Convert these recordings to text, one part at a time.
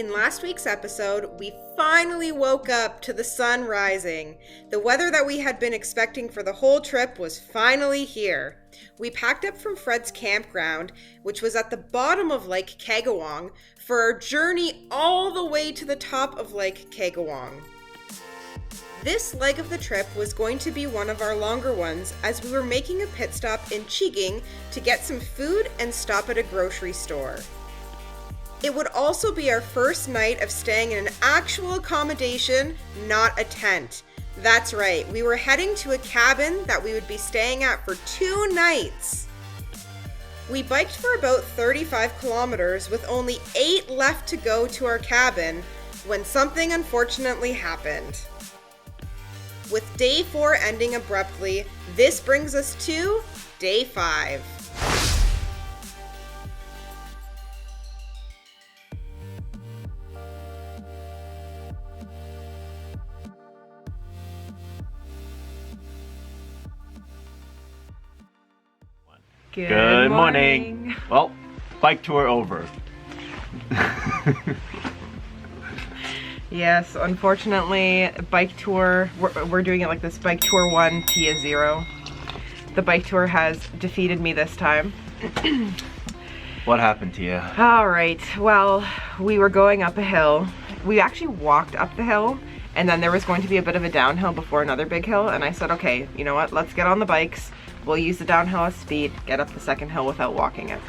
In last week's episode, we finally woke up to the sun rising. The weather that we had been expecting for the whole trip was finally here. We packed up from Fred's campground, which was at the bottom of Lake Kagawong, for our journey all the way to the top of Lake Kagawong. This leg of the trip was going to be one of our longer ones, as we were making a pit stop in Chiging to get some food and stop at a grocery store. It would also be our first night of staying in an actual accommodation, not a tent. That's right, we were heading to a cabin that we would be staying at for 2 nights. We biked for about 35 kilometers with only 8 left to go to our cabin when something unfortunately happened. With day 4 ending abruptly, this brings us to day 5. Good morning. Well, bike tour over. Yes, unfortunately, bike tour, we're doing it like this, bike tour 1, Tia 0. The bike tour has defeated me this time. What happened, Tia? All right, well, we were going up a hill. We actually walked up the hill, and then there was going to be a bit of a downhill before another big hill, and I said, okay, you know what, let's get on the bikes. We'll use the downhill as speed, get up the second hill without walking it.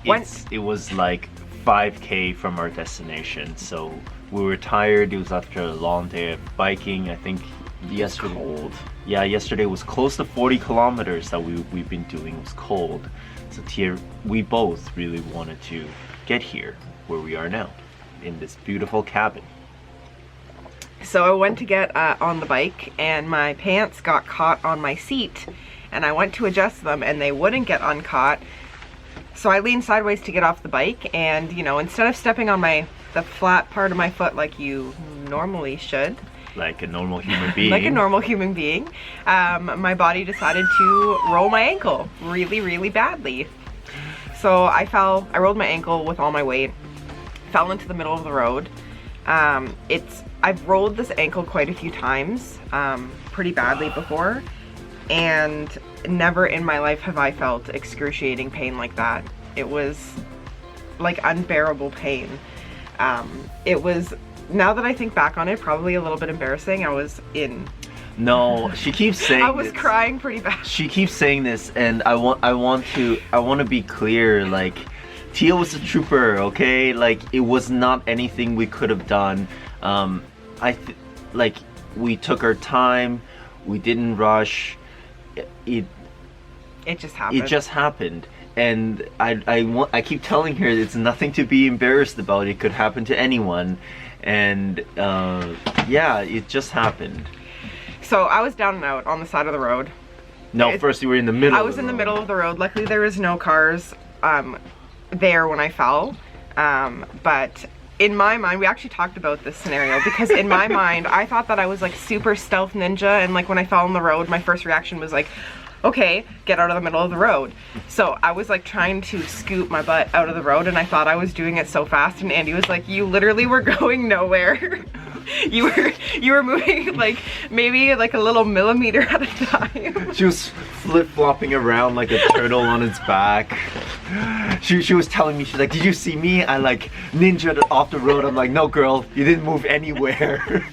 It was like 5K from our destination, so we were tired. It was after a long day of biking. I think yesterday, cold. Yeah, yesterday was close to 40 kilometers that we've been doing. It was cold. So Tia, we both really wanted to get here where we are now, in this beautiful cabin. So I went to get on the bike and my pants got caught on my seat and I went to adjust them and they wouldn't get uncaught. So I leaned sideways to get off the bike and, you know, instead of stepping on the flat part of my foot like you normally should, like a normal human being, my body decided to roll my ankle really, really badly. So I rolled my ankle with all my weight, fell into the middle of the road. I've rolled this ankle quite a few times, pretty badly before, and never in my life have I felt excruciating pain like that. It was like unbearable pain. It was, now that I think back on it, probably a little bit embarrassing. No, she keeps saying I was crying pretty bad. She keeps saying this, and I want to be clear, like, Tia was a trooper, okay? Like, it was not anything we could have done. We took our time, we didn't rush. It just happened. It just happened. And I keep telling her it's nothing to be embarrassed about. It could happen to anyone. And yeah, it just happened. So I was down and out on the side of the road. No, first you were in the middle. I was in the middle of the road. Luckily there was no cars there when I fell. But in my mind, we actually talked about this scenario because in my mind, I thought that I was like super stealth ninja, and like when I fell on the road, my first reaction was like, okay, get out of the middle of the road. So I was like trying to scoot my butt out of the road, and I thought I was doing it so fast, and Andy was like, you literally were going nowhere. you were moving like maybe like a little millimeter at a time. She was flip-flopping around like a turtle on its back. She was telling me, she's like, did you see me? I like ninja'd off the road. I'm like, no girl, you didn't move anywhere.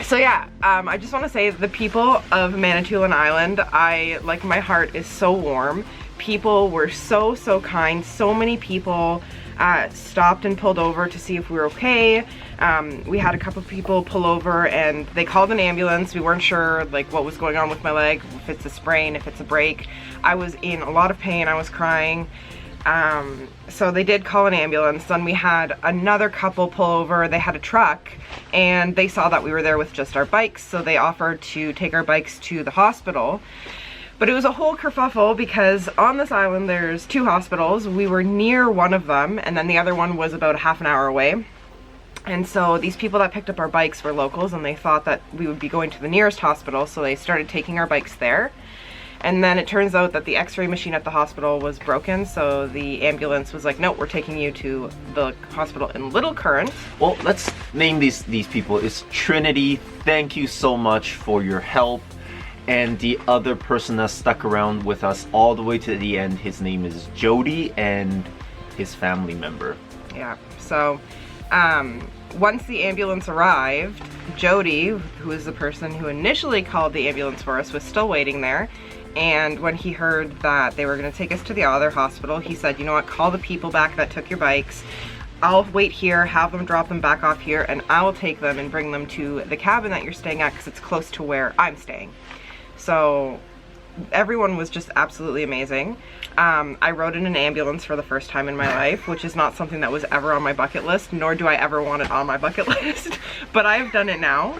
So yeah, I just want to say the people of Manitoulin Island, my heart is so warm. People were so kind. So many people stopped and pulled over to see if we were okay. We had a couple of people pull over and they called an ambulance. We weren't sure like what was going on with my leg, if it's a sprain, if it's a break. I was in a lot of pain, I was crying. So they did call an ambulance. Then we had another couple pull over. They had a truck and they saw that we were there with just our bikes, so they offered to take our bikes to the hospital. But it was a whole kerfuffle because on this island there's 2 hospitals. We were near one of them and then the other one was about a half an hour away. And so these people that picked up our bikes were locals and they thought that we would be going to the nearest hospital, so they started taking our bikes there. And then it turns out that the x-ray machine at the hospital was broken, so the ambulance was like, no, we're taking you to the hospital in Little Current. Well, let's name these people. It's Trinity. Thank you so much for your help. And the other person that stuck around with us all the way to the end, his name is Jody, and his family member. Yeah, so once the ambulance arrived, Jody, who is the person who initially called the ambulance for us, was still waiting there. And when he heard that they were going to take us to the other hospital, he said, you know what, call the people back that took your bikes. I'll wait here, have them drop them back off here, and I will take them and bring them to the cabin that you're staying at because it's close to where I'm staying. So everyone was just absolutely amazing. I rode in an ambulance for the first time in my life, which is not something that was ever on my bucket list, nor do I ever want it on my bucket list, but I've done it now.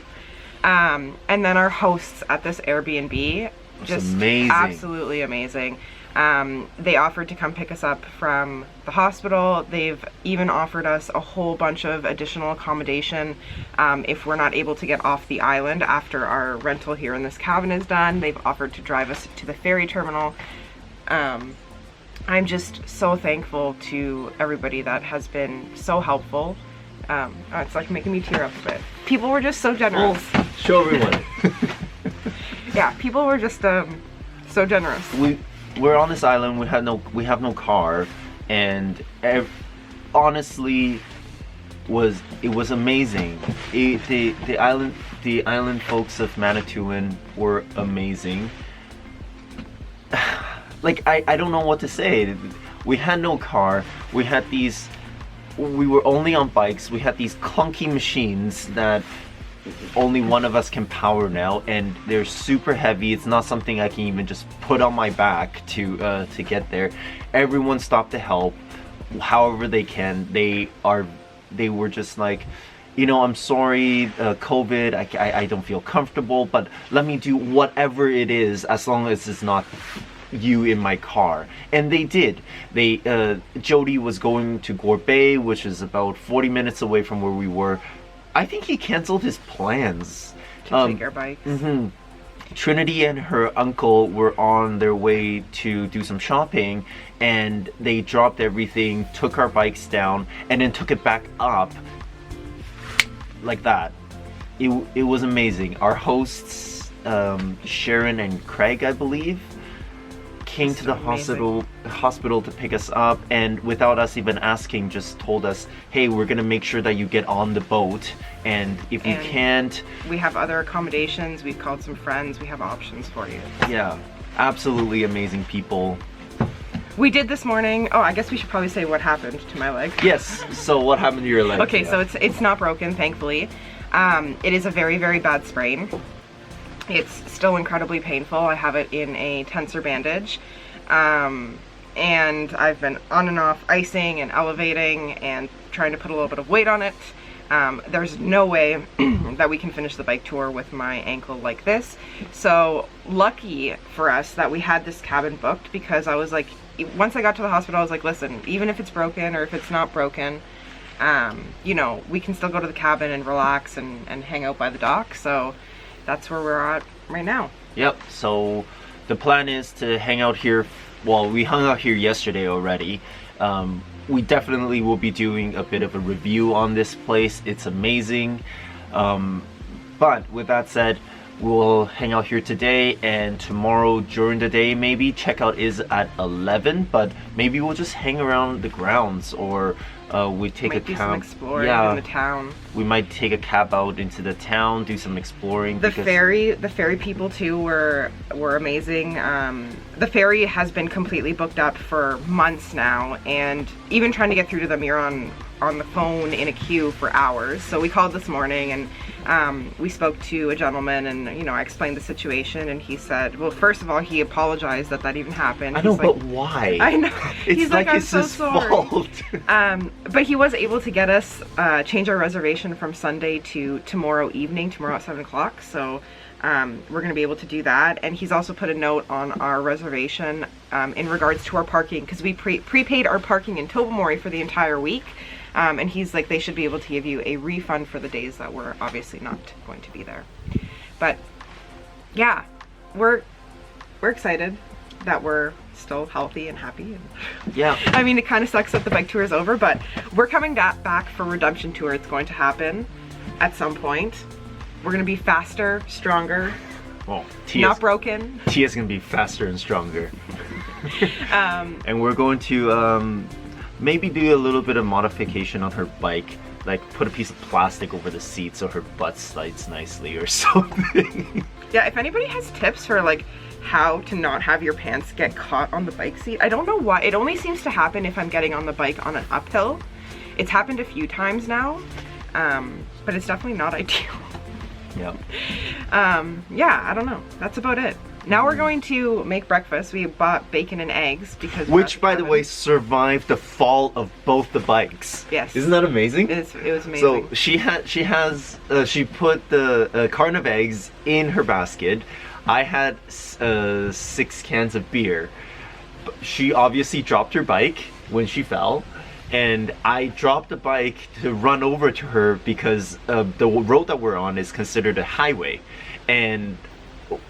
And then our hosts at this Airbnb, just amazing. Absolutely amazing. They offered to come pick us up from the hospital. They've even offered us a whole bunch of additional accommodation if we're not able to get off the island after our rental here in this cabin is done. They've offered to drive us to the ferry terminal. I'm just so thankful to everybody that has been so helpful. It's like making me tear up a bit. People were just so generous. Oh, show everyone. Yeah, people were just so generous. We're on this island. We have no car, and honestly, it was amazing. The island folks of Manitoulin were amazing. Like I don't know what to say. We had no car. We were only on bikes. We had these clunky machines that only one of us can power now, and they're super heavy. It's not something I can even just put on my back to get there. Everyone stopped to help however they can. They were just like, you know, I'm sorry, COVID, I don't feel comfortable, but let me do whatever it is as long as it's not you in my car. And they did. Jody was going to Gore Bay, which is about 40 minutes away from where we were. I think he canceled his plans to take our bikes. Mm-hmm. Trinity and her uncle were on their way to do some shopping, and they dropped everything, took our bikes down, and then took it back up like that. It was amazing. Our hosts, Sharon and Craig, I believe, came to the hospital to pick us up, and without us even asking, just told us, hey, we're gonna make sure that you get on the boat, and if you can't, we have other accommodations. We've called some friends. We have options for you. Yeah, absolutely amazing people. We did this morning. Oh, I guess we should probably say what happened to my leg. Yes. So what happened to your leg? Okay, so it's not broken, thankfully. It is a very, very bad sprain. It's still incredibly painful. I have it in a tensor bandage. And I've been on and off icing and elevating and trying to put a little bit of weight on it. There's no way that we can finish the bike tour with my ankle like this. So lucky for us that we had this cabin booked, because I was like, once I got to the hospital, I was like, listen, even if it's broken or if it's not broken, you know, we can still go to the cabin and relax and hang out by the dock. So that's where we're at right now. Yep, so the plan is to hang out here. Well, we hung out here yesterday already. We definitely will be doing a bit of a review on this place. It's amazing. But with that said, we'll hang out here today, and tomorrow during the day maybe checkout is at 11, but maybe we'll just hang around the grounds, or we take a cab. Some exploring in the town. We might take a cab out into the town, do some exploring. The ferry people too were amazing. The ferry has been completely booked up for months now, and even trying to get through to them, you're on the phone in a queue for hours. So we called this morning, and we spoke to a gentleman, and you know, I explained the situation, and he said, well, first of all, he apologized that even happened. I know, but why? I know. It's He's like I'm it's so his sorry. fault. But he was able to get us change our reservation from Sunday to tomorrow evening, tomorrow at 7 o'clock. So we're going to be able to do that. And he's also put a note on our reservation in regards to our parking, because we prepaid our parking in Tobermory for the entire week. And he's like, they should be able to give you a refund for the days that we're obviously not going to be there. But yeah, we're we're excited that we're still healthy and happy. Yeah. I mean, it kind of sucks that the bike tour is over, but we're coming back for Redemption Tour. It's going to happen at some point. We're going to be faster, stronger, Well, not broken. Tia's gonna be faster and stronger. And we're going to maybe do a little bit of modification on her bike, like put a piece of plastic over the seat so her butt slides nicely or something. Yeah, if anybody has tips for like how to not have your pants get caught on the bike seat. I don't know why. It only seems to happen if I'm getting on the bike on an uphill. It's happened a few times now, but it's definitely not ideal. Yep. Yeah, I don't know. That's about it. Now we're going to make breakfast. We bought bacon and eggs because Which, by the way, survived the fall of both the bikes. Yes. Isn't that amazing? it was amazing. So she put the carton of eggs in her basket. I had 6 cans of beer. She obviously dropped her bike when she fell, and I dropped the bike to run over to her because the road that we're on is considered a highway, and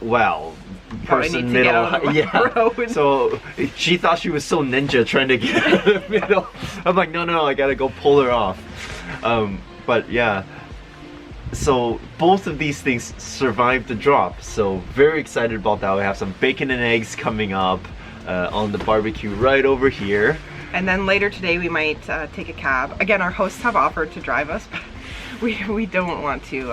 well, person middle, yeah. Road. So she thought she was so ninja trying to get out of the middle. I'm like, no, I gotta go pull her off. But yeah. So both of these things survived the drop, so very excited about that. We have some bacon and eggs coming up on the barbecue right over here. And then later today we might take a cab. Again, our hosts have offered to drive us, but we don't want to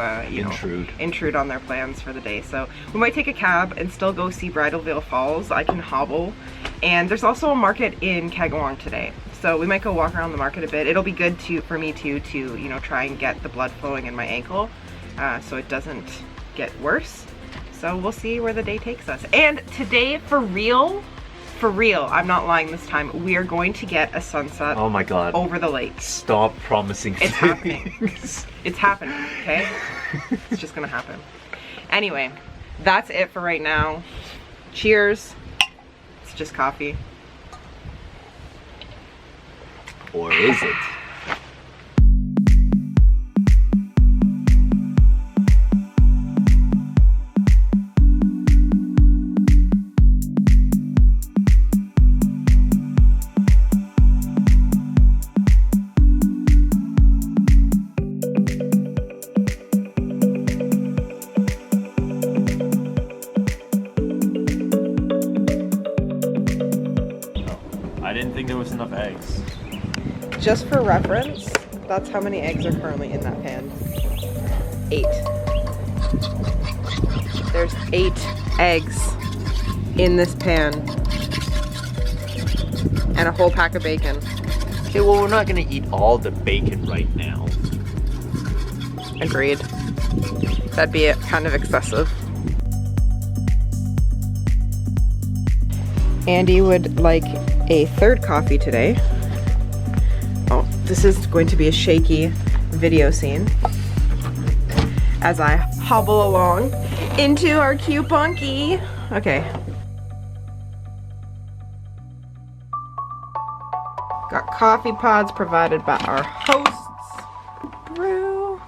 intrude on their plans for the day. So we might take a cab and still go see Bridalveil Falls. I can hobble. And there's also a market in Kagawong today. So we might go walk around the market a bit. It'll be good for me to try and get the blood flowing in my ankle so it doesn't get worse. So we'll see where the day takes us. And today, for real, I'm not lying this time, we are going to get a sunset Oh my god. over the lake. Stop promising It's things. happening. It's happening, okay? It's just gonna happen. Anyway, that's it for right now. Cheers. It's just coffee. Or is it? I didn't think there was enough eggs. Just for reference, that's how many eggs are currently in that pan. 8. There's 8 eggs in this pan. And a whole pack of bacon. Okay, well, we're not gonna eat all the bacon right now. Agreed. That'd be kind of excessive. Andy would like a third coffee today. Oh, this is going to be a shaky video scene as I hobble along into our cute bunkie. Okay. Got coffee pods provided by our hosts. Brew.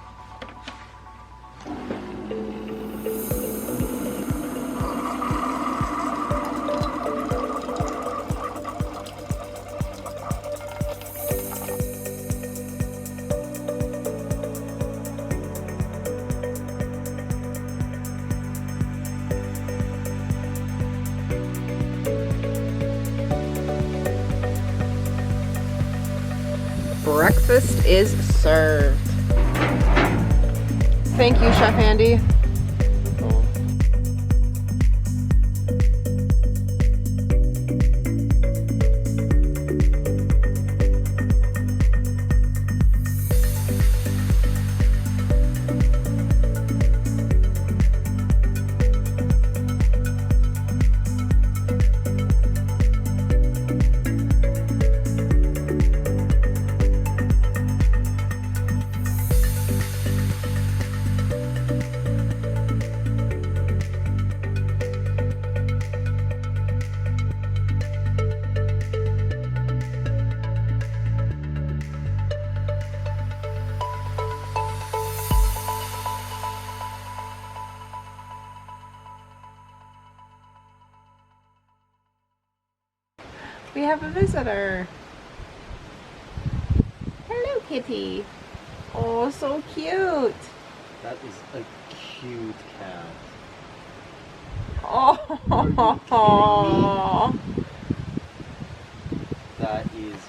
Breakfast is served. Thank you, Chef Andy. We have a visitor. Hello, kitty. Oh, so cute. That is a cute cat. Oh. That is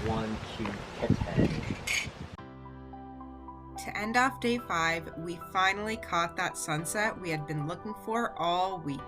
one cute kitten. To end off day 5, we finally caught that sunset we had been looking for all week.